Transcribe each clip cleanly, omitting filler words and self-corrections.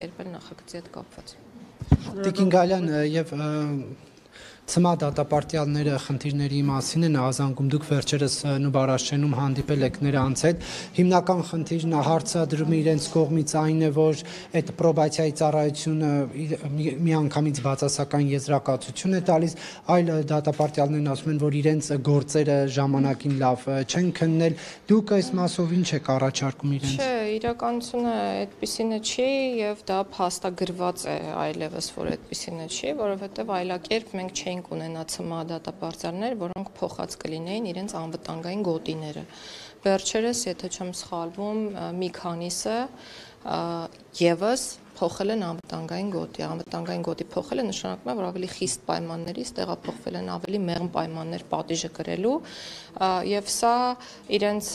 կերպել նախագծի հետ կապված։ Տիկին Գալյան եւ Ցմա դատապարտյալները խնդիրների մասին են ազանգում, դուք վերջերս Նուբարաշենում հանդիպել եք նրանց հետ, հիմնական խնդիրն հարցադրումը իրենց կողմից այն է, որ այդ պրոբացիայի ծառայությունը միանգամից բացասական եզրակացություն է տալիս, այլ դատապարտյալներն ասում են, որ իրենց գործերը ժամանակին լավ չեն քննել, դուք այս մասով ինչ եք առաջարկում իրենց։ Չէ, իրականությունը այդպիսինը չի եւ դա փաստագրված է այլևս, որ այդպիսինը չի, որովհետեւ այլակերպ մենք չենք ունենա ցմա դատապարտյալներ, որոնք փոխած կլինեին իրենց անվտանգային գոտիները։ Վերջերս, եթե չեմ սխալվում, մի քանիսը եւս փոխել են անվտանգային գոտի։ Անվտանգային գոտի փոխելը նշանակում է, որ ավելի խիստ պայմաններից տեղափոխվել են ավելի մեղմ պայմաններ պատիժը կրելու, եւ սա իրենց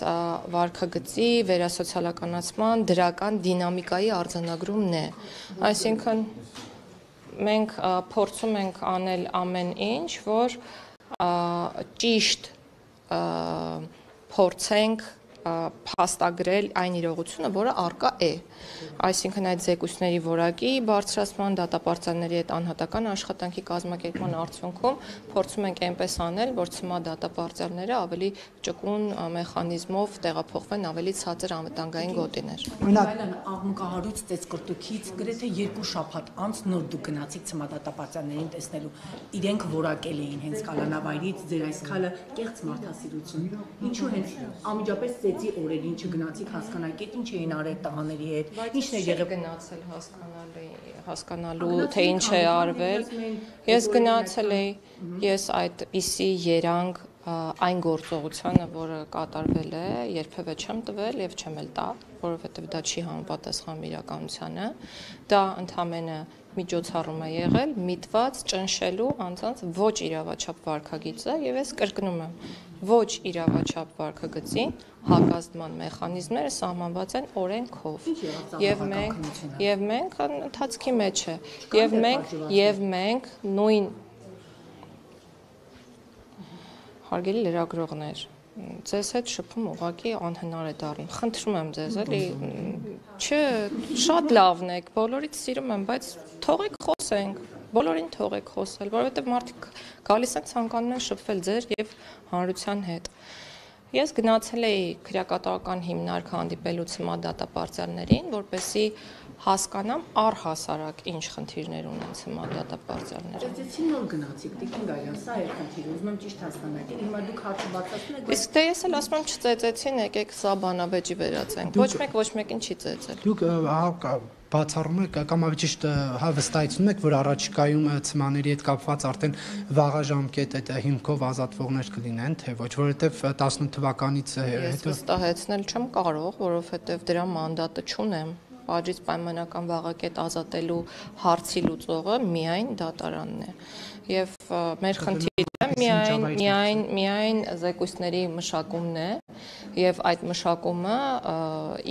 վարքագծի վերասոցիալականացման դրական դինամիկայի արձանագրումն է։ Այսինքն մենք փորձում ենք անել ամեն ինչ, որ ճիշտ փորձենք փաստագրել այն իրողությունը, որը առկա է, այսինքն այդ զեկույցների որակի բարձրացման, դատապարտյալների հետ անհատական աշխատանքի կազմակերպման արդյունքում փորձում ենք այնպես անել, որ ցմա դատապարտյալները ավելի ճկուն մեխանիզմով տեղափոխվեն ավելի ցածր անվտանգային գոտիներ։ Այլն աղմկահարույց ծեծկրտուքից գրեթե 2 շաբաթ անց նոր դուք գնացիք ցմա դատապարտյալներին տեսնելու, իրենք որակել էին հենց կալանավայրից, ձեր այս քալը կեղծ մարդասիրություն։ Ինչու հենց անմիջապես օրերին չգնացիք հասկանալի, ինչ էին արել տղաների հետ, ինչն է եղել գնացել հասկանալու, թե ինչ է արվել։ Ես գնացել էի, ես այդպիսի երանգ այն գործողությանը, որը կատարվել է, երբևէ չեմ տվել եւ չեմ էլ տա, որովհետեւ դա չի համապատասխանում իրականությանը։ Դա ընդհանրապես միջոցառում է եղել միտված ճնշելու անձանց ոչ իրավաչափ վարքագիծը եւ ես կրկնում եմ, ոչ իրավաչափ վարքագծին հակազդման մեխանիզմները սահմանված են օրենքով եւ մենք ընթացքի մեջ է եւ մենք նույն հարգելի լրագրողներ, ձեզ հետ շփում ուղղակի անհնար է դառնում։ Խնդրում եմ ձեզ, էլի, շատ լավն եք, բոլորից սիրում եմ, բայց թողեք խոսենք, բոլորին թողեք խոսել, որովհետև մարդիկ գալիս են ցանկանում են շփվել ձեր եւ հանրության հետ։ Ես գնացել էի քրեակատարական հիմնարկ հանդիպելու ցմա դատապարտյալներին, որպեսզի հասկանամ առհասարակ ինչ խնդիրներ ունեն ցմա դատապարտյալները։ Ծեծեցին նոր գնացիք, Տիկին Գալյան, սա է խնդիրը, ուզում եմ ճիշտ հասկանալ։ Հիմա դուք հարցը բացացնում եք։ Իսկ դե ես էլ ասում եմ չծեծեցին, եկեք սա բանավեճի վերածենք։ Ոչ մեկին չի ծեծել։ Դուք բացառում եք կամ ավելի ճիշտ վստահեցնում եք, որ առաջիկայում ցմաների հետ կապված արդեն վաղաժամկետ այդ հիմքով ազատվողներ կլինեն, թե ոչ, որովհետև 18 թվականից հետո ես վստահեցնել չեմ կարող, որովհետև դրա մանդատը չունեմ։ Պատժից պայմանական վաղակետ ազատելու հարցի լուծողը միայն դատարանն է։ Եվ մեր խնդիրը միայն զեկույցների մշակումն է, եւ այդ մշակումը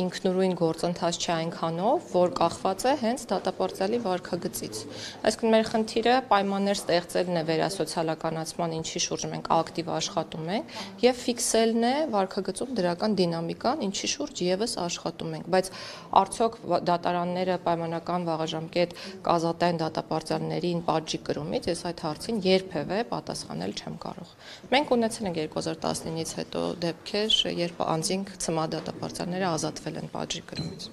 ինքնուրույն գործընթաց չէ այնքանով, որ կախված է հենց դատապարտյալի վարքագծից։ Այսինքն մեր խնդիրը պայմաններ ստեղծելն է վերասոցիալականացման, ինչի շուրջ մենք ակտիվ աշխատում ենք, եւ ֆիքսելն է վարքագծում դրական դինամիկան, ինչի շուրջ եւս աշխատում ենք, բայց արդյոք դատարանները պայմանական վաղաժամկետ կազատեն դատապարտյալներին պատժի կրումից, ես այդ հարցին երբևէ պատասխանել չեմ կարող։ Մենք ունեցել ենք 2019-ից հետո դեպքեր, երբ անձինք ցմա դատապարտյալները ազատվել են պատժի կրումից։